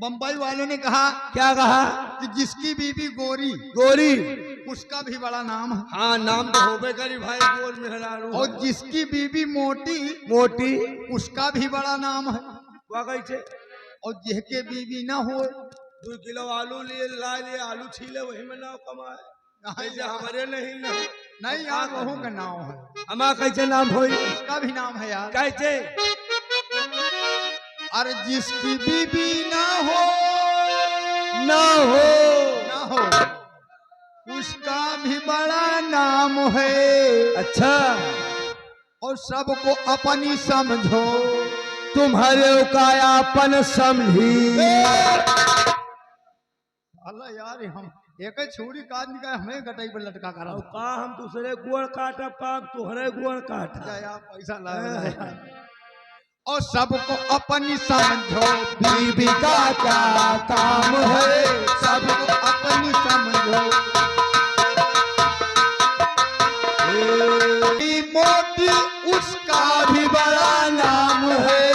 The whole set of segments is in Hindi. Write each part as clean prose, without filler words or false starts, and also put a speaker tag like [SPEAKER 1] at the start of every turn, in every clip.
[SPEAKER 1] बम्बई वालों ने कहा,
[SPEAKER 2] क्या कहा?
[SPEAKER 1] कि जिसकी बीबी गोरी
[SPEAKER 2] गोरी,
[SPEAKER 1] उसका भी बड़ा नाम है।
[SPEAKER 2] हाँ नाम तो होबे करी भाई, गोर मेहरारू।
[SPEAKER 1] और जिसकी बीबी मोटी
[SPEAKER 2] मोटी,
[SPEAKER 1] उसका भी बड़ा नाम है।
[SPEAKER 2] कैसे?
[SPEAKER 1] और जिसके बीबी ना हो,
[SPEAKER 2] 2 किलो आलू लिए ला लिए, आलू छीले वही में नाम कमाए। ऐसे हमारे
[SPEAKER 1] नहीं यार, वहू का नाम है।
[SPEAKER 2] हमारा कैसे नाम होई?
[SPEAKER 1] उसका भी नाम है यार।
[SPEAKER 2] कैसे?
[SPEAKER 1] अरे जिसकी बीबी ना हो,
[SPEAKER 2] ना हो
[SPEAKER 1] उसका भी बड़ा नाम है।
[SPEAKER 2] अच्छा,
[SPEAKER 1] और सबको अपनी समझो,
[SPEAKER 2] तुम्हारे कायापन समझी।
[SPEAKER 1] अल्लाह यार, हम एक छुरी काट निकाल हमें गटाई पर लटका कर
[SPEAKER 2] का हम दूसरे गुड़ काटा पाप, तुहरे गुड़ काटा
[SPEAKER 1] यार, पैसा लगा। और सबको अपनी समझो,
[SPEAKER 2] बीबी का क्या काम है?
[SPEAKER 1] सबको अपनी समझो। मोटी उसका
[SPEAKER 2] भी बड़ा नाम है।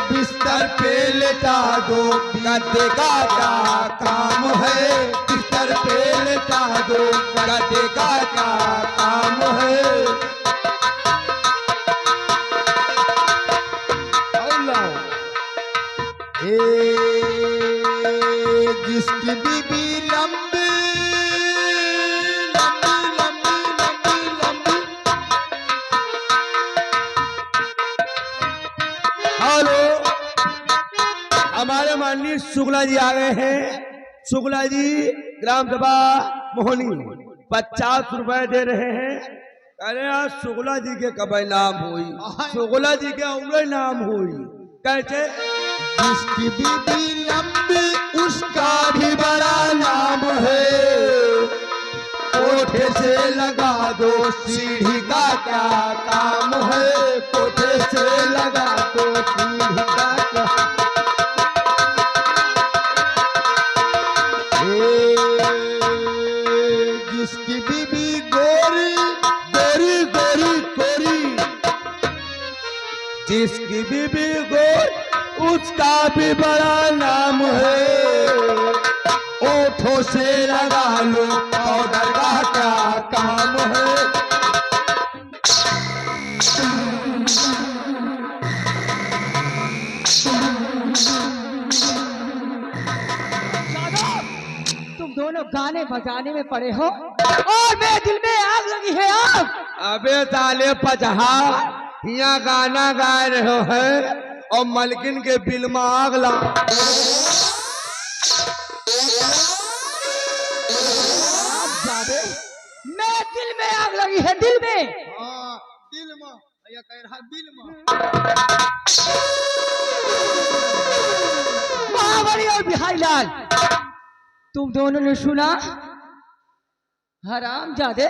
[SPEAKER 1] बिस्तर पे
[SPEAKER 2] लेटा दो, गद्दे का क्या काम है? बिस्तर पे लेटा दो, गद्दे का क्या काम है?
[SPEAKER 1] जिसकी बीबी लंबी लंबी लंबी लंबी लंबी।
[SPEAKER 2] हेलो, हमारे माननीय शुक्ला जी आ गए हैं। शुक्ला जी ग्राम सभा मोहनी 50 रुपए दे रहे हैं। अरे यार, शुक्ला जी के कब नाम हुई? शुक्ला जी के और नाम हुई। कैसे?
[SPEAKER 1] जिसकी बीबी लंबी
[SPEAKER 2] उसका भी बड़ा नाम है। कोठे से लगा दो, सीढ़ी का क्या काम है? कोठे से लगा दो, सीढ़ी का क्या?
[SPEAKER 1] जिसकी बीबी गोरी
[SPEAKER 2] गोरी गोरी गोरी, जिसकी बीबी गोरी उसका भी बड़ा नाम है। ओठों से लगा लो, पाउडर का क्या काम है?
[SPEAKER 3] तुम दोनों गाने बजाने में पड़े हो और मेरे दिल में आग लगी है। आग!
[SPEAKER 2] अबे ताले पचहा, यहाँ गाना गा रहे हैं और मलकिन के बिल में आग ला।
[SPEAKER 3] मेरे दिल में आग लगी है, दिल में।
[SPEAKER 1] हाँ, दिल में या कह रहा दिल में।
[SPEAKER 3] महाबली और बिहारी लाल, तुम दोनों ने सुना? हराम जादे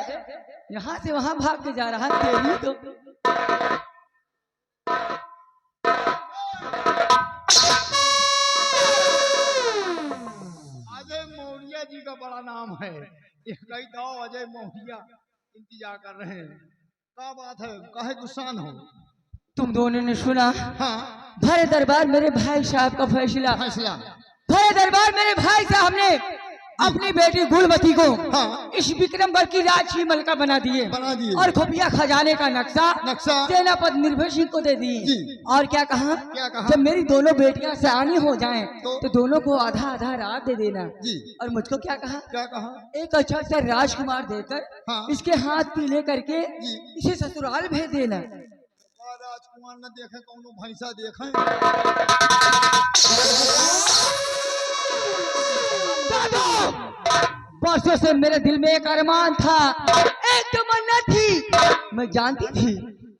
[SPEAKER 3] यहाँ से वहां भाग के जा रहा। तेरी तो
[SPEAKER 1] अजय मौर्य जी का बड़ा नाम है। कई दाव अजय मौर्य इंतजार कर रहे हैं। क्या बात है, काहे गुस्सान हो?
[SPEAKER 3] तुम दोनों ने सुना?
[SPEAKER 1] हाँ,
[SPEAKER 3] भरे दरबार मेरे भाई साहब का फैसला। भरे दरबार मेरे भाई साहब ने अपनी बेटी गुलमती को इस विक्रमगढ़ की राजमलका बना दिए और खुफिया खजाने का नक्शा सेनापति निर्भय सिंह को दे दिए। और क्या कहा? जब मेरी दोनों बेटियां सयानी हो जाएं तो दोनों को आधा आधा रात दे देना। और मुझको क्या कहा? एक अच्छा सा राजकुमार देकर इसके हाथ पीले करके इसे ससुराल भेज देना।
[SPEAKER 1] राजकुमार न देखे कौनो भैंसा देखे।
[SPEAKER 3] बरसों से मेरे दिल में एक अरमान था, एक तमन्ना थी। मैं जानती थी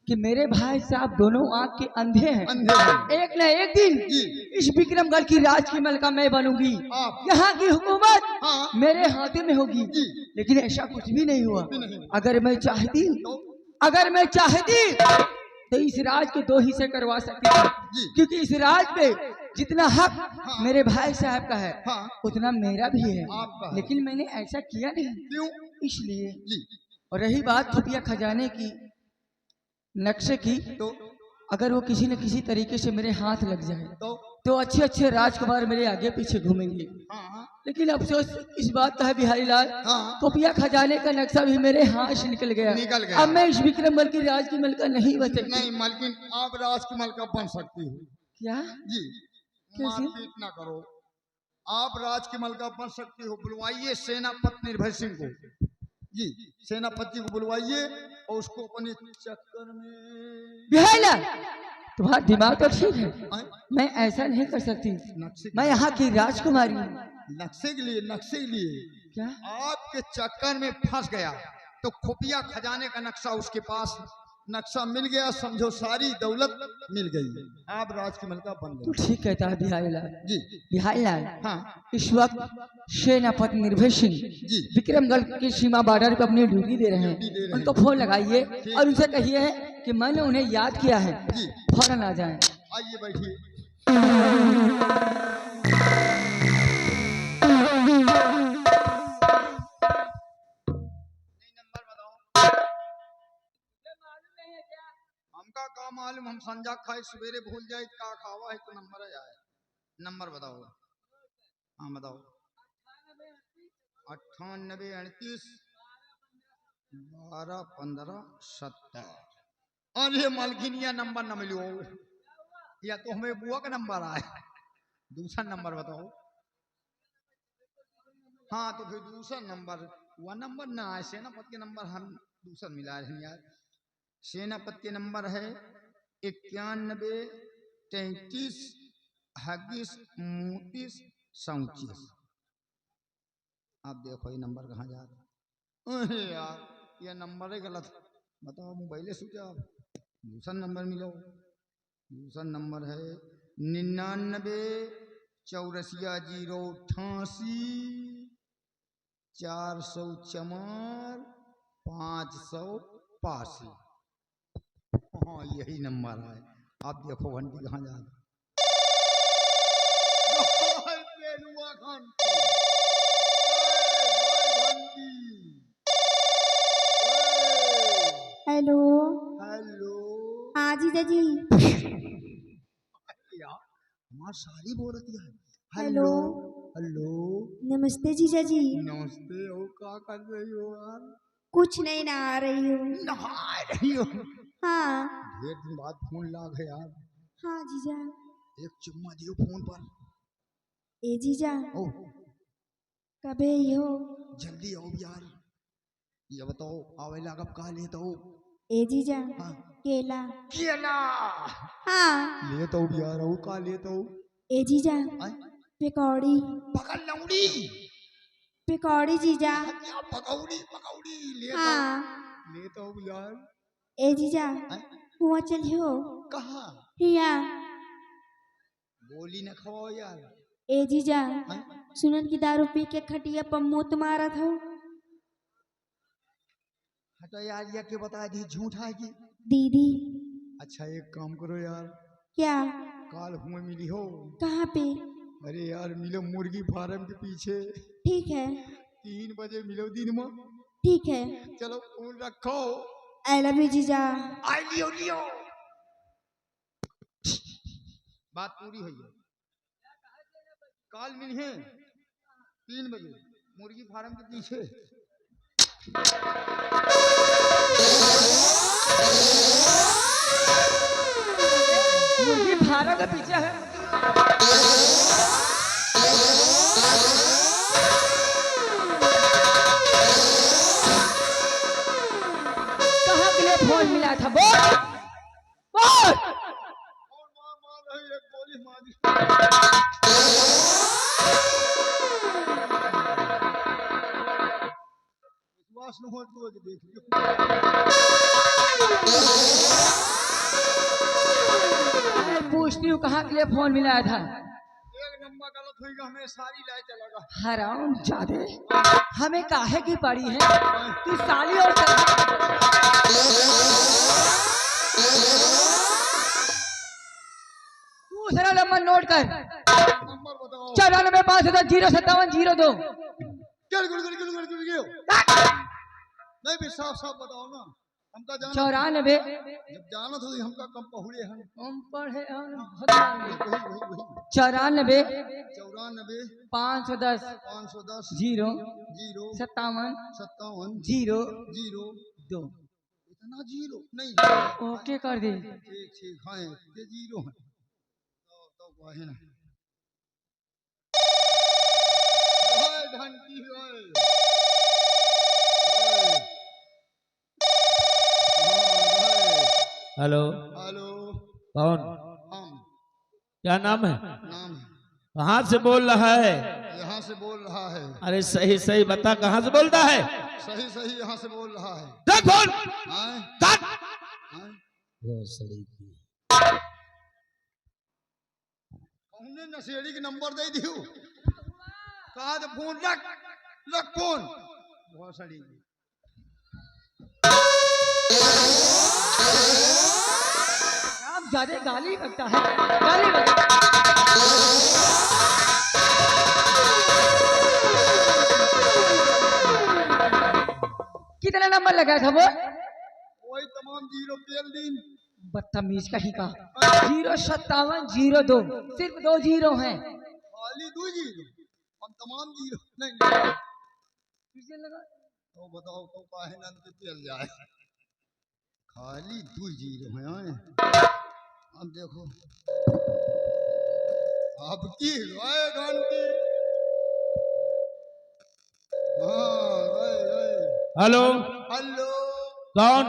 [SPEAKER 3] कि मेरे भाई साहब दोनों आंख के अंधे हैं। एक न एक दिन इस विक्रमगढ़ की राज की मलका मैं बनूंगी। यहाँ की हुकूमत मेरे हाथ में होगी। लेकिन ऐसा कुछ भी नहीं हुआ। अगर मैं चाहती तो इस राज के 2 हिस्से करवा सकती थी, क्योंकि इस राज पे जितना हक मेरे भाई साहब का है उतना मेरा भी है। लेकिन मैंने ऐसा किया नहीं।
[SPEAKER 1] क्यों?
[SPEAKER 3] इसलिए। और रही बात खुफिया खजाने की, नक्शे की, अगर वो किसी न किसी तरीके से मेरे हाथ लग जाए
[SPEAKER 1] तो
[SPEAKER 3] तो अच्छे अच्छे राजकुमार मेरे आगे पीछे घूमेंगे।
[SPEAKER 1] हाँ
[SPEAKER 3] लेकिन अफसोस इस बात का है बिहारी लाल,
[SPEAKER 1] हाँ
[SPEAKER 3] खुफिया खजाने का नक्शा भी मेरे हाथ से निकल गया।
[SPEAKER 1] निकल गया।
[SPEAKER 3] अब मैं इस विक्रम बल की राज की मलका नहीं बच सकती।
[SPEAKER 1] नहीं मालकिन, आप राज की मलका बन सकती हो
[SPEAKER 3] क्या?
[SPEAKER 1] जी।
[SPEAKER 3] कैसे?
[SPEAKER 1] मारपीट ना करो, आप राज की मलका बन सकती हो। बुलवाइए सेनापति निर्भय सिंह को जी, सेनापति को बुलवाइए और उसको अपने चक्कर में।
[SPEAKER 3] बिहारी लाल, तुम्हारा दिमाग तो ठीक है,
[SPEAKER 1] आए?
[SPEAKER 3] मैं ऐसा नहीं कर सकती।
[SPEAKER 1] नक्शे
[SPEAKER 3] मैं यहाँ की राजकुमारी हूँ।
[SPEAKER 1] नक्शे के लिए, नक्शे के लिए
[SPEAKER 3] क्या?
[SPEAKER 1] आपके चक्कर में फंस गया तो खुफिया खजाने का नक्शा उसके पास, नक्शा मिल गया, समझो सारी दौलत मिल गई, आप राज की मलका बन
[SPEAKER 3] तू
[SPEAKER 1] गए
[SPEAKER 3] ठीक कहता है बिहारी लाल।
[SPEAKER 1] जी।
[SPEAKER 3] बिहारी लाल,
[SPEAKER 1] हाँ
[SPEAKER 3] इस वक्त सेनापति निर्भय सिंह
[SPEAKER 1] जी
[SPEAKER 3] विक्रमगढ़ की सीमा बॉर्डर पर अपनी ड्यूटी दे रहे
[SPEAKER 1] ड्यूटी दे
[SPEAKER 3] हैं।
[SPEAKER 1] रहे
[SPEAKER 3] उनको
[SPEAKER 1] हैं।
[SPEAKER 3] फोन लगाइए और उनसे कहिए कि मैंने उन्हें याद किया है,
[SPEAKER 1] जी।
[SPEAKER 3] फौरन आ जाएं।
[SPEAKER 1] आइए बैठिए। नंबर बताओ। हमका का मालूम, हम संजा खाए सवेरे भूल जाए का खावा है तो नंबर है आए। नंबर बताओ। हाँ बताओ। 98 38 12 15 70। अरे मालकिनिया नंबर न मिलो, या तो हमें बुआ का नंबर आए। दूसरा नंबर बताओ। हाँ तो फिर दूसरा नंबर, वह नंबर ना आए, सेनापति के नंबर हम दूसरा मिला रहे हैं यार। सेनापति के नंबर है 91 33 28 29 37। आप देखो ये नंबर कहाँ जा रहा है। यार ये नंबर है गलत, बताओ मोबाइल सूझा, दूसरा नंबर मिलो। दूसरा नंबर है 99 84 088 404 582। हाँ यही नंबर है। आप देखो घंटी कहाँ जा रही।
[SPEAKER 4] हेलो।
[SPEAKER 1] हेलो।
[SPEAKER 4] हाँ जीजा जी।
[SPEAKER 1] हमार सारी बोल रही है।
[SPEAKER 4] हेलो।
[SPEAKER 1] हेलो।
[SPEAKER 4] नमस्ते जीजा जी।
[SPEAKER 1] नमस्ते। हो क्या कर रही हो यार?
[SPEAKER 4] कुछ नहीं, नहा रही हूँ।
[SPEAKER 1] नहा रही हो?
[SPEAKER 4] हाँ।
[SPEAKER 1] ढेर दिन बाद फोन लाग है यार।
[SPEAKER 4] हाँ जीजा।
[SPEAKER 1] एक चुम्मा दियो फोन पर।
[SPEAKER 4] ए जीजा,
[SPEAKER 1] ओ
[SPEAKER 4] कबे हो?
[SPEAKER 1] जल्दी आओ यार। ये बताओ आवे लागब का ले तो।
[SPEAKER 4] ए जीजा,
[SPEAKER 1] हाँ
[SPEAKER 4] केला।
[SPEAKER 1] केला
[SPEAKER 4] हाँ।
[SPEAKER 1] ले तो यार, और का ले तो।
[SPEAKER 4] ए जीजा,
[SPEAKER 1] आय?
[SPEAKER 4] पकौड़ी।
[SPEAKER 1] पकड़ लौड़ी।
[SPEAKER 4] पकौड़ी जीजा।
[SPEAKER 1] या पकौड़ी पकौड़ी ले तो।
[SPEAKER 4] हाँ।
[SPEAKER 1] ले तो यार।
[SPEAKER 4] ए जीजा,
[SPEAKER 1] आय?
[SPEAKER 4] हुआ चलियो।
[SPEAKER 1] कहाँ?
[SPEAKER 4] हिया।
[SPEAKER 1] गोली न खाओ यार।
[SPEAKER 4] ए जीजा,
[SPEAKER 1] आय?
[SPEAKER 4] सुनन की दारू पी के खटिया पर मुँह मारा था।
[SPEAKER 1] हटा यार, ये क्या बता दी, झूठ है कि?
[SPEAKER 4] दीदी।
[SPEAKER 1] अच्छा एक काम करो यार,
[SPEAKER 4] क्या?
[SPEAKER 1] काल हुए मिली हो।
[SPEAKER 4] कहाँ पे?
[SPEAKER 1] अरे यार मिलो मुर्गी फार्म के पीछे।
[SPEAKER 4] ठीक है।
[SPEAKER 1] 3 बजे मिलो दिन में।
[SPEAKER 4] ठीक है।
[SPEAKER 1] चलो फोन रखो।
[SPEAKER 4] आई लव यू जीजा।
[SPEAKER 1] आई लियो लियो। बात पूरी हुई है। काल मिली है 3 बजे मुर्गी फार्म के पीछे।
[SPEAKER 3] मुर्गी फार्म के पीछे है। कहाँ के लिए फोन मिला था? बोल बोल।
[SPEAKER 1] एक गोली मारी। विश्वास न हो तो देख लियो।
[SPEAKER 3] मैं पूछती हूँ कहाँ के लिए फोन मिलाया था?
[SPEAKER 1] एक नंबर गलत होगा, हमें सारी लाए चलेगा।
[SPEAKER 3] हराम जादे, हमें काहे की पड़ी है? तू साली और दूसरा नंबर नोट कर।
[SPEAKER 1] नंबर बताओ।
[SPEAKER 3] 94 5 057 02।
[SPEAKER 1] क्या गुड़ गुड़ गुड़ गुड़ गुड़ गयो? नहीं भी साफ साफ बताओ ना। हमका जाना
[SPEAKER 3] 94
[SPEAKER 1] जब जाना तो हमका कम पहुड़े हैं
[SPEAKER 3] हम पढ़े हैं
[SPEAKER 1] वही
[SPEAKER 3] 94
[SPEAKER 1] 94
[SPEAKER 3] 510
[SPEAKER 1] 510
[SPEAKER 3] 0
[SPEAKER 1] 0
[SPEAKER 3] 57
[SPEAKER 1] 57
[SPEAKER 3] 0
[SPEAKER 1] 0
[SPEAKER 3] 2
[SPEAKER 1] इतना जीरो नहीं
[SPEAKER 3] ओके कर दे।
[SPEAKER 1] ठीक ठीक हाँ ये जीरो है तो वाहे ना ओए घंटी ओए
[SPEAKER 2] हेलो
[SPEAKER 1] हेलो
[SPEAKER 2] कौन?
[SPEAKER 1] हम
[SPEAKER 2] क्या नाम है?
[SPEAKER 1] नाम है
[SPEAKER 2] कहाँ से बोल रहा है?
[SPEAKER 1] यहाँ से बोल रहा है
[SPEAKER 2] अरे सही सही बता, कहाँ से बोलता है?
[SPEAKER 1] सही सही यहाँ से बोल रहा है
[SPEAKER 2] देख फोन
[SPEAKER 1] आए
[SPEAKER 2] काट।
[SPEAKER 1] आए
[SPEAKER 2] वो सड़ी की
[SPEAKER 1] हमने नशेड़ी के नंबर दे दियो कहा तो फोन रख रख फोन बहुत सड़ी
[SPEAKER 3] आप ज्यादा गाली बकता है, गाली बकता कितना नंबर लगाया था वो?
[SPEAKER 1] वही तमाम जीरो पेल दिन
[SPEAKER 3] बदतमीज कहीं का। 05702 सिर्फ 2 जीरो हैं।
[SPEAKER 1] खाली 2 जीरो हम तमाम जीरो नहीं तो बताओ तो काहे ना तो पेल जाए खाली 2 जीरो हैं अब देखो अब की गए घंटी हाँ गए
[SPEAKER 2] हेलो
[SPEAKER 1] हेलो
[SPEAKER 2] कौन?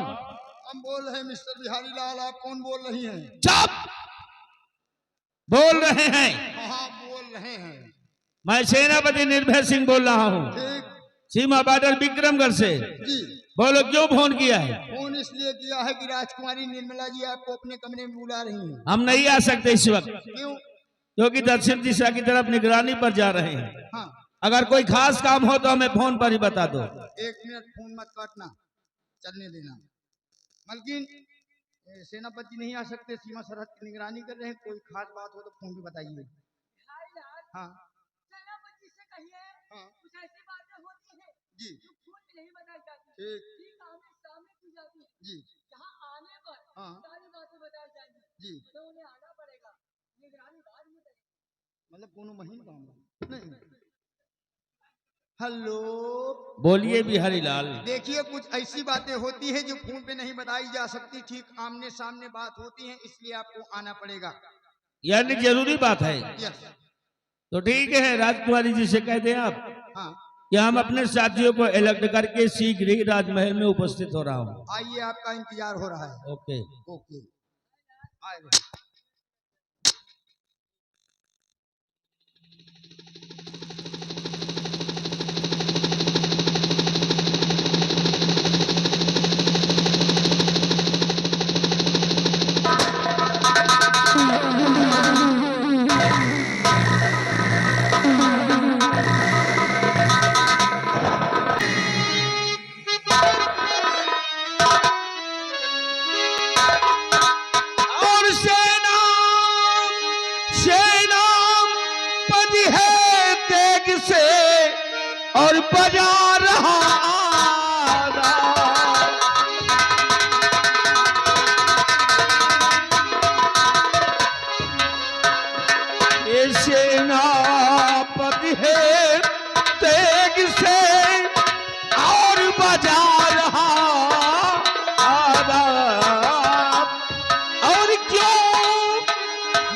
[SPEAKER 1] हम बोल रहे हैं मिस्टर बिहारी लाल आप कौन बोल रही हैं
[SPEAKER 2] चुप बोल रहे हैं।
[SPEAKER 1] हाँ बोल रहे हैं
[SPEAKER 2] मैं सेनापति निर्भय सिंह बोल रहा हूँ,
[SPEAKER 1] ठीक
[SPEAKER 2] सीमा बॉर्डर विक्रमगढ़ से।
[SPEAKER 1] जी
[SPEAKER 2] बोलो क्यों फोन किया है?
[SPEAKER 1] फोन इसलिए किया है कि राजकुमारी निर्मला जी आपको अपने कमरे में बुला रही हैं
[SPEAKER 2] हम नहीं आ सकते इस वक्त
[SPEAKER 1] क्यों
[SPEAKER 2] क्योंकि दक्षिण दिशा की तरफ निगरानी पर जा रहे हैं।
[SPEAKER 1] हाँ
[SPEAKER 2] अगर कोई खास काम हो तो हमें फोन पर ही बता दो।
[SPEAKER 1] 1 मिनट फोन मत काटना चलने देना मलकिन सेनापति नहीं आ सकते सीमा सरहद की निगरानी कर रहे हैं कोई खास बात हो तो फोन पे बताइए हाँ
[SPEAKER 3] सेनापति से कहिए
[SPEAKER 1] हाँ
[SPEAKER 3] कुछ ऐसी बातें होती हैं
[SPEAKER 1] जी
[SPEAKER 3] जो फोन में नहीं बताई जाती,
[SPEAKER 1] ठीक
[SPEAKER 3] ठीक आमने सामने की जाती है।
[SPEAKER 1] जी
[SPEAKER 3] जहाँ आने पर
[SPEAKER 1] हाँ
[SPEAKER 3] सारी बातें बताई जाएंगी,
[SPEAKER 1] जी
[SPEAKER 3] तो उन्हें आना पड़ेगा, निगरानी बाद में करेंगे।
[SPEAKER 1] मतलब कोनो महीन काम नहीं हेलो
[SPEAKER 2] बोलिए बिहारी लाल।
[SPEAKER 1] देखिए कुछ ऐसी बातें होती है जो फोन पे नहीं बताई जा सकती ठीक आमने सामने बात होती है इसलिए आपको आना पड़ेगा
[SPEAKER 2] यानी जरूरी बात है
[SPEAKER 1] यस
[SPEAKER 2] तो ठीक है, राजकुमारी जी से कह दें आप
[SPEAKER 1] हाँ
[SPEAKER 2] कि हम अपने साथियों को इलेक्ट करके शीघ्र ही राजमहल में उपस्थित हो रहा हूँ।
[SPEAKER 1] आइए आपका इंतजार हो रहा है
[SPEAKER 2] ओके
[SPEAKER 1] ओके आए
[SPEAKER 2] और सेना सेना पति है तेग से और बजा रहा आगा। ये सेनापति है तेग से और बजा रहा आगा। और क्यों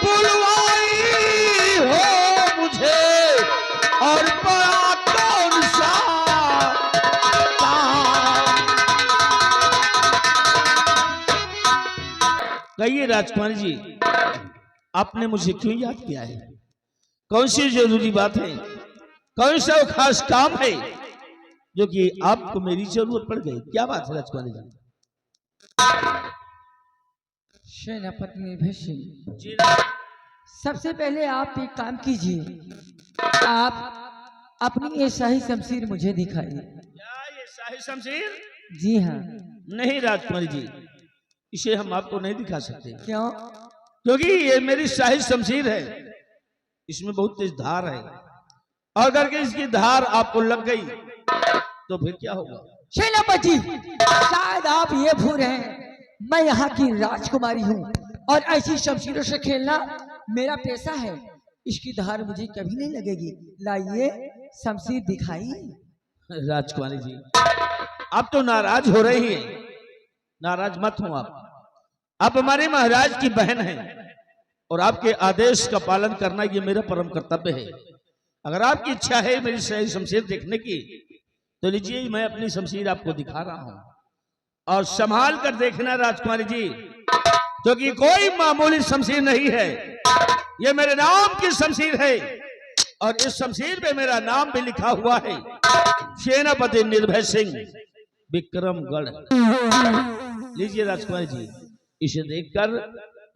[SPEAKER 2] बुलवाई हो मुझे और बड़ा कौन सा काम? कहिए राजकुमारी जी, आपने मुझे क्यों याद किया है? कौन सी जरूरी बात है, कौन सा खास काम है जो कि आपको मेरी जरूरत पड़ गई? क्या बात है राजकुमारी जी?
[SPEAKER 3] सेनापति निर्भय सिंह,
[SPEAKER 2] जी
[SPEAKER 3] सबसे पहले आप एक काम कीजिए, आप अपनी ये शाही शमशीर मुझे दिखाइए।
[SPEAKER 2] क्या ये शाही शमशीर?
[SPEAKER 3] जी हाँ।
[SPEAKER 2] नहीं राजकुमारी जी, इसे हम आपको नहीं दिखा सकते
[SPEAKER 3] क्यों?
[SPEAKER 2] क्योंकि ये मेरी शाही शमशीर है, इसमें बहुत तेज धार है और अगर के इसकी धार आपको लग गई तो फिर क्या होगा?
[SPEAKER 3] सेनापति शायद आप ये भूल रहे हैं, मैं यहाँ की राजकुमारी हूँ और ऐसी शमशीरों से खेलना मेरा पेशा है। इसकी धार मुझे कभी नहीं लगेगी। लाइए शमशीर दिखाई।
[SPEAKER 2] राजकुमारी जी, आप तो नाराज हो रही हैं। नाराज मत हो आप हमारे महाराज की बहन हैं और आपके आदेश का पालन करना ये मेरा परम कर्तव्य है। अगर आपकी इच्छा है मेरी सही शमशीर देखने की तो लीजिए, मैं अपनी शमशीर आपको दिखा रहा हूं और संभाल कर देखना राजकुमारी जी, क्योंकि कोई मामूली शमशीर नहीं है। ये मेरे नाम की शमशीर है और इस शमशीर पे मेरा नाम भी लिखा हुआ है, सेनापति निर्भय सिंह विक्रमगढ़। लीजिए राजकुमारी जी, इसे देखकर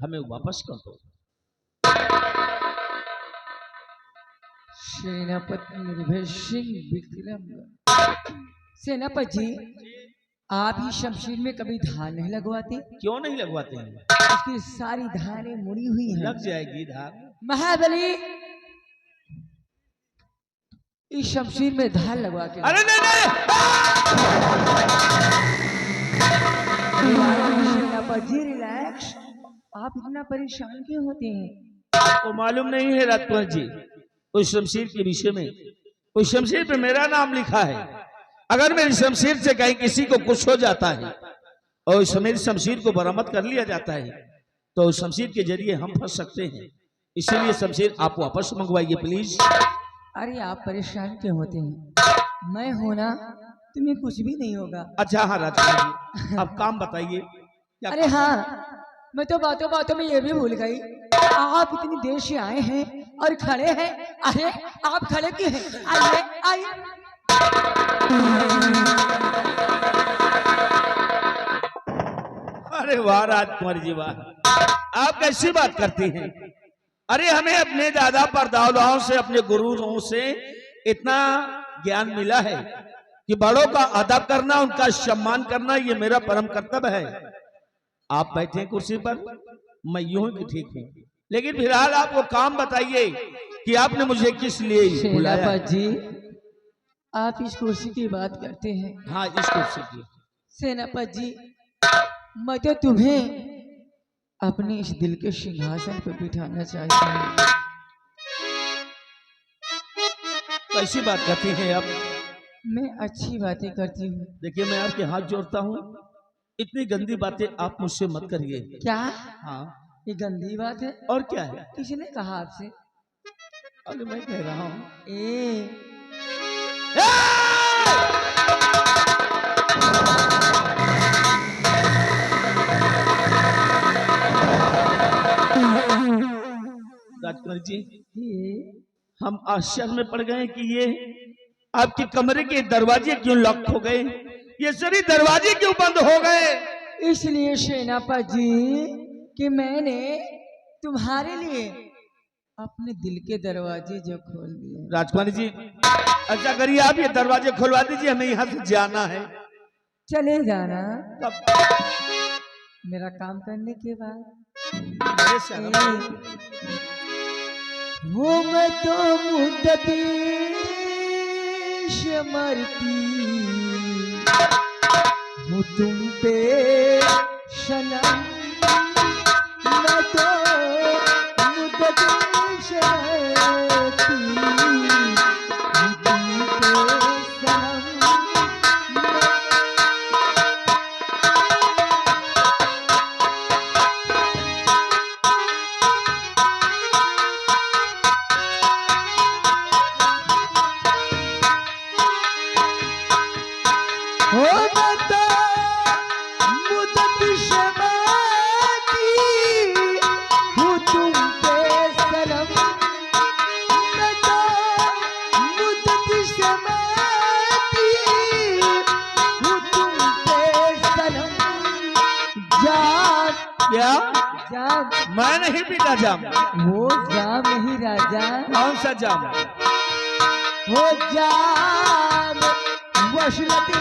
[SPEAKER 2] हमें वापस कर दो।
[SPEAKER 3] सेनापति निर्भय सिंह विक्रमगढ़। सेनापति जी, आप ही शमशीर में कभी धार नहीं लगवाते?
[SPEAKER 2] क्यों नहीं लगवाते हैं?
[SPEAKER 3] इसकी सारी धारें मुड़ी हुई हैं।
[SPEAKER 2] लग जाएगी धार।
[SPEAKER 3] महाबली, इस शमशीर में धार लगवा के।
[SPEAKER 2] अरे नहीं
[SPEAKER 3] सेनापति जी रिलैक्स, आप इतना परेशान क्यों होते हैं?
[SPEAKER 2] आपको मालूम नहीं है राजकुमार जी, उस शमशीर के विषय में, उस शमशीर पे मेरा नाम लिखा है। अगर मेरी शमशीर से कहीं किसी को कुछ हो जाता है और उस मेरी शमशीर को बरामद कर लिया जाता है तो उस शमशीर के जरिए हम फंस सकते हैं। इसीलिए शमशीर आप वापस मंगवाइए प्लीज।
[SPEAKER 3] अरे आप परेशान क्यों होते हैं? मैं हूं ना, तुम्हें कुछ भी नहीं होगा।
[SPEAKER 2] अच्छा हाँ राजकुमार जी, अब काम बताइए।
[SPEAKER 3] अरे हाँ, मैं तो बातों बातों में ये भी भूल गई, आप इतनी देर से आए हैं और खड़े हैं। अरे आप खड़े क्यों हैं? आइए आइए।
[SPEAKER 2] अरे वाह राजकुमारी जी वाह, आप कैसी बात करती हैं? अरे हमें अपने दादा परदादाओं से, अपने गुरुओं से इतना ज्ञान मिला है कि बड़ों का अदब करना, उनका सम्मान करना ये मेरा परम कर्तव्य है। आप बैठे कुर्सी पर, मैं यूं ही ठीक हूँ, लेकिन फिलहाल आप वो काम बताइए कि आपने मुझे किस लिए बुलाया।
[SPEAKER 3] सेनापति जी, आप इस कुर्सी की बात करते हैं?
[SPEAKER 2] हाँ, इस कुर्सी की।
[SPEAKER 3] सेनापति जी, मैं तो तुम्हें अपने इस दिल के सिंहासन पर बिठाना चाहता हूँ।
[SPEAKER 2] कैसी बात करती हैं आप?
[SPEAKER 3] मैं अच्छी बातें करती हूँ।
[SPEAKER 2] देखिए, मैं आपके हाथ जोड़ता हूँ, इतनी गंदी बातें आप मुझसे मत करिए।
[SPEAKER 3] क्या?
[SPEAKER 2] हाँ,
[SPEAKER 3] ये गंदी बात है?
[SPEAKER 2] और क्या है?
[SPEAKER 3] किसने कहा आपसे?
[SPEAKER 2] अरे मैं कह रहा हूँ। राजकुमारी जी, हम आश्चर्य में पड़ गए कि ये आपके कमरे के दरवाजे क्यों लॉक हो गए, ये सारे दरवाजे क्यों बंद हो गए?
[SPEAKER 3] इसलिए सेनापति जी कि मैंने तुम्हारे लिए अपने दिल के दरवाजे जो खोल दिए।
[SPEAKER 2] राजकुमारी जी, अच्छा करिए, आप ये दरवाजे खुलवा दीजिए, हमें यहाँ से जाना है।
[SPEAKER 3] चले जाना?
[SPEAKER 2] कब?
[SPEAKER 3] मेरा काम करने के बाद। हो मैं तो मुद्दती से मरती हूँ तुम पे सनम, मैं तो मुद्दती से मरती हूँ तुम पे सनम।
[SPEAKER 2] क्या?
[SPEAKER 3] जाम?
[SPEAKER 2] मैं नहीं पीता जाम।
[SPEAKER 3] वो जाम नहीं राजा।
[SPEAKER 2] कौन सा जाम?
[SPEAKER 3] वो जाम वशलते